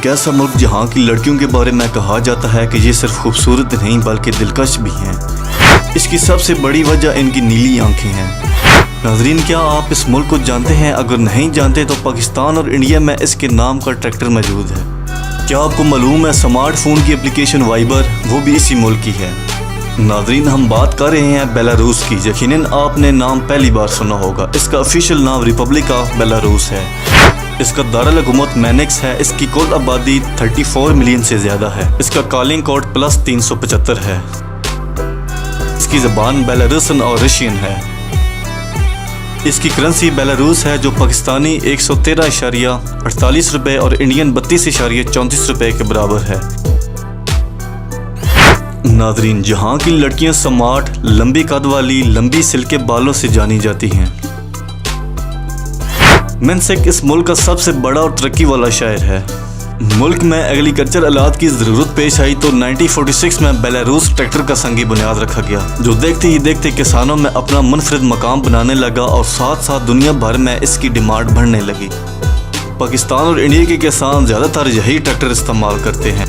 ایک ایسا ملک جہاں کی لڑکیوں کے بارے میں کہا جاتا ہے کہ یہ صرف خوبصورت نہیں بلکہ دلکش بھی ہیں۔ اس کی سب سے بڑی وجہ ان کی نیلی آنکھیں ہیں۔ ناظرین، کیا آپ اس ملک کو جانتے ہیں؟ اگر نہیں جانتے تو پاکستان اور انڈیا میں اس کے نام کا ٹریکٹر موجود ہے۔ کیا آپ کو معلوم ہے اسمارٹ فون کی اپلیکیشن وائبر وہ بھی اسی ملک کی ہے؟ ناظرین، ہم بات کر رہے ہیں بیلاروس کی۔ یقیناً آپ نے نام پہلی بار سنا ہوگا۔ اس کا آفیشیل نام ریپبلک آف بیلاروس ہے۔ اس کا دارالحکومت مینکس ہے۔ اس کی کل آبادی 34 ملین سے زیادہ ہے۔ اس کا کالنگ کوڈ +375 ہے۔ اس کی زبان بیلاروسن اور رشین ہے۔ اس کی کرنسی بیلاروس ہے جو پاکستانی 113.48 روپے اور انڈین 32.34 روپے کے برابر ہے۔ ناظرین، جہاں کی لڑکیاں سمارٹ، لمبی قد والی، لمبی سلکے بالوں سے جانی جاتی ہیں۔ مینسک اس ملک کا سب سے بڑا اور ترقی والا شہر ہے۔ ملک میں ایگریکلچر آلات کی ضرورت پیش آئی تو 1946 میں بیلاروس ٹریکٹر کا سنگی بنیاد رکھا گیا، جو دیکھتے ہی دیکھتے کسانوں میں اپنا منفرد مقام بنانے لگا اور ساتھ ساتھ دنیا بھر میں اس کی ڈیمانڈ بڑھنے لگی۔ پاکستان اور انڈیا کے کسان زیادہ تر یہی ٹریکٹر استعمال کرتے ہیں۔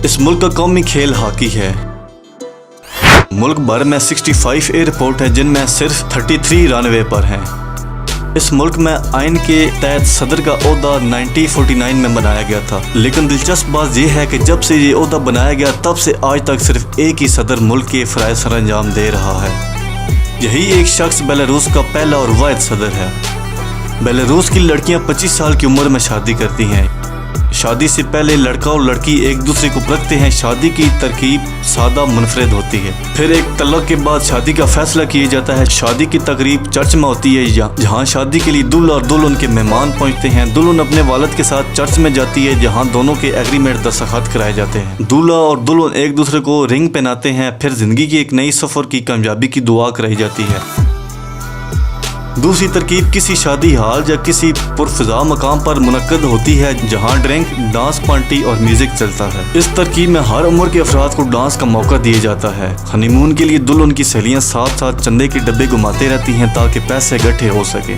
اس ملک کا قومی کھیل ہاکی ہے۔ ملک بھر میں 65 ایئرپورٹ ہیں جن میں صرف 33 رن وے پر ہیں۔ اس ملک میں آئین کے تحت صدر کا عہدہ 1949 میں بنایا گیا تھا، لیکن دلچسپ بات یہ ہے کہ جب سے یہ عہدہ بنایا گیا تب سے آج تک صرف ایک ہی صدر ملک کے فرائض سر انجام دے رہا ہے۔ یہی ایک شخص بیلاروس کا پہلا اور واحد صدر ہے۔ بیلاروس کی لڑکیاں 25 سال کی عمر میں شادی کرتی ہیں۔ شادی سے پہلے لڑکا اور لڑکی ایک دوسرے کو پرکھتے ہیں۔ شادی کی ترکیب سادہ منفرد ہوتی ہے۔ پھر ایک طلاق کے بعد شادی کا فیصلہ کیا جاتا ہے۔ شادی کی تقریب چرچ میں ہوتی ہے جہاں شادی کے لیے دولہا اور دلہن کے مہمان پہنچتے ہیں۔ دلہن اپنے والد کے ساتھ چرچ میں جاتی ہے جہاں دونوں کے ایگریمنٹ دستخط کرائے جاتے ہیں۔ دولہا اور دلہن ایک دوسرے کو رنگ پہناتے ہیں۔ پھر زندگی کی ایک نئی سفر کی کامیابی کی دعا کرائی جاتی ہے۔ دوسری ترکیب کسی شادی ہال یا کسی پرفضا مقام پر منعقد ہوتی ہے جہاں ڈرنک، ڈانس پارٹی اور میوزک چلتا ہے۔ اس ترکیب میں ہر عمر کے افراد کو ڈانس کا موقع دیا جاتا ہے۔ ہنی مون کے لیے دلہن کی سہیلیاں ساتھ ساتھ چندے کے ڈبے گھماتے رہتی ہیں تاکہ پیسے اکٹھے ہو سکیں۔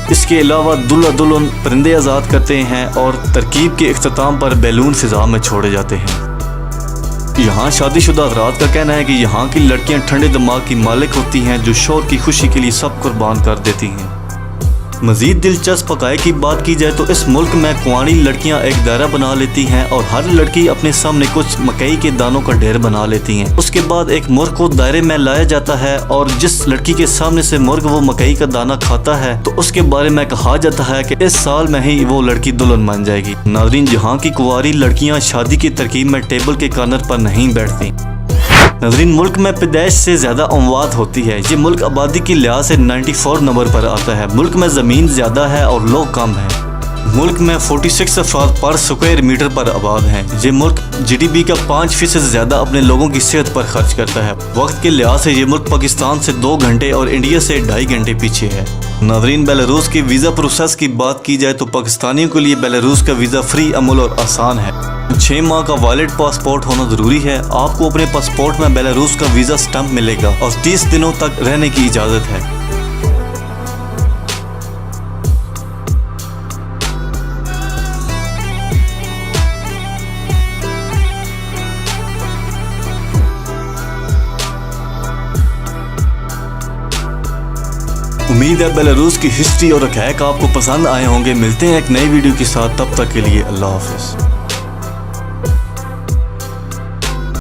اس کے علاوہ دلہا دلہن پرندے آزاد کرتے ہیں اور ترکیب کے اختتام پر بیلون فضا میں چھوڑے جاتے ہیں۔ یہاں شادی شدہ افراد کا کہنا ہے کہ یہاں کی لڑکیاں ٹھنڈے دماغ کی مالک ہوتی ہیں جو شوہر کی خوشی کے لیے سب قربان کر دیتی ہیں۔ مزید دلچسپ حقائق کی بات کی جائے تو اس ملک میں کنواری لڑکیاں ایک دائرہ بنا لیتی ہیں اور ہر لڑکی اپنے سامنے کچھ مکئی کے دانوں کا ڈھیر بنا لیتی ہیں۔ اس کے بعد ایک مرغ کو دائرے میں لایا جاتا ہے اور جس لڑکی کے سامنے سے مرغ وہ مکئی کا دانہ کھاتا ہے تو اس کے بارے میں کہا جاتا ہے کہ اس سال میں ہی وہ لڑکی دلہن بن جائے گی۔ ناظرین، جہاں کی کنواری لڑکیاں شادی کی ترکیب میں ٹیبل کے کارنر پر نہیں بیٹھتی۔ ناظرین، ملک میں پیدائش سے زیادہ اموات ہوتی ہے۔ یہ ملک آبادی کے لحاظ سے 94 نمبر پر آتا ہے۔ ملک میں زمین زیادہ ہے اور لوگ کم ہیں۔ ملک میں 46 افراد پر اسکوائر میٹر پر آباد ہیں۔ یہ ملک GDP کا 5% زیادہ اپنے لوگوں کی صحت پر خرچ کرتا ہے۔ وقت کے لحاظ سے یہ ملک پاکستان سے 2 گھنٹے اور انڈیا سے 2.5 گھنٹے پیچھے ہے۔ ناظرین، بیلاروس کی ویزا پروسیس کی بات کی جائے تو پاکستانیوں کے لیے بیلاروس کا ویزا فری عمل اور آسان ہے۔ 6 ماہ کا ویلڈ پاسپورٹ ہونا ضروری ہے۔ آپ کو اپنے پاسپورٹ میں بیلاروس کا ویزا سٹمپ ملے گا اور 30 دنوں تک رہنے کی اجازت ہے۔ امید ہے بیلاروس کی ہسٹری اور حقائق آپ کو پسند آئے ہوں گے۔ ملتے ہیں ایک نئی ویڈیو کے ساتھ، تب تک کے لیے اللہ حافظ۔